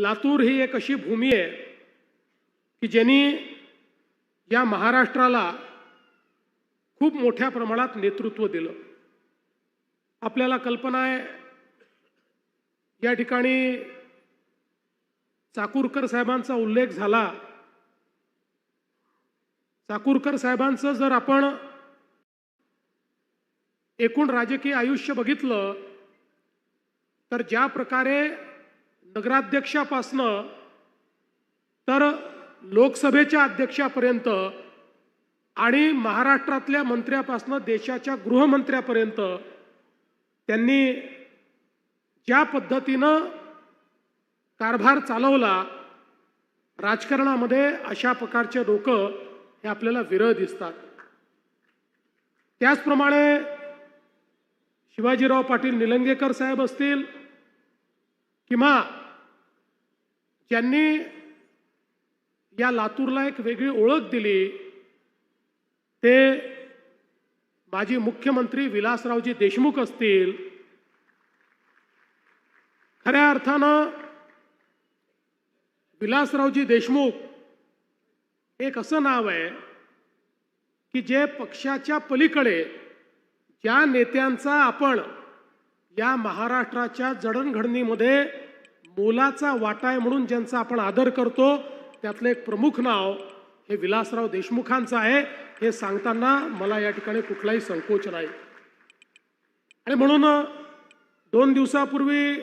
लातूर ही एक अशी भूमी आहे की ज्यांनी या महाराष्ट्राला खूप मोठ्या प्रमाणात नेतृत्व दिलं। आपल्याला कल्पना आहे या ठिकाणी चाकूरकर साहेबांचा उल्लेख झाला। चाकूरकर साहेबांचं जर आपण एकूण राजकीय आयुष्य बघितलं तर ज्या प्रकारे नगराध्यक्षापासनं तर लोकसभेच्या अध्यक्षापर्यंत आणि महाराष्ट्रातल्या मंत्र्यापासनं देशाच्या गृहमंत्र्यापर्यंत त्यांनी ज्या पद्धतीनं कारभार चालवला, राजकारणामध्ये अशा प्रकारचे लोक हे आपल्याला विरळ दिसतात। त्याचप्रमाणे शिवाजीराव पाटील निलंगेकर साहेब असतील किंवा ज्यांनी या लातूरला एक वेगळी ओळख दिली ते माजी मुख्यमंत्री विलासरावजी देशमुख असतील। खऱ्या अर्थानं विलासरावजी देशमुख एक असं नाव आहे की जे पक्षाच्या पलीकडे ज्या नेत्यांचा आपण या महाराष्ट्राच्या जडणघडणीमध्ये मोलाचा वाटा आहे म्हणून ज्यांचा आपण आदर करतो त्यातलं एक प्रमुख नाव हे विलासराव देशमुखांचं आहे। हे सांगताना मला या ठिकाणी कुठलाही संकोच नाही। आणि म्हणून 2 दिवसापूर्वी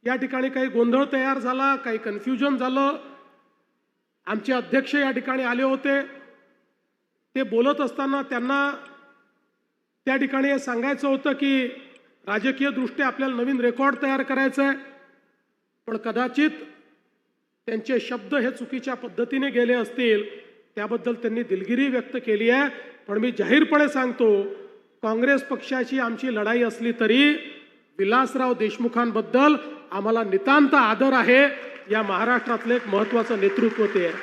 या ठिकाणी काही गोंधळ तयार झाला, काही कन्फ्युजन झालं। आमचे अध्यक्ष या ठिकाणी आले होते, ते बोलत असताना त्यांना त्या ठिकाणी हे सांगायचं होतं की राजकीय दृष्ट्या आपल्याला नवीन रेकॉर्ड तयार करायचा आहे, पण कदाचित त्यांचे शब्द हे चुकीच्या पद्धतीने गेले असतील, त्याबद्दल त्यांनी दिलगिरी व्यक्त केली आहे। पण मी जाहीरपणे सांगतो, काँग्रेस पक्षाची आमची लढाई असली तरी विलासराव देशमुखांबद्दल आम्हाला नितांत आदर आहे। या महाराष्ट्रातले एक महत्त्वाचं नेतृत्व ते आहे।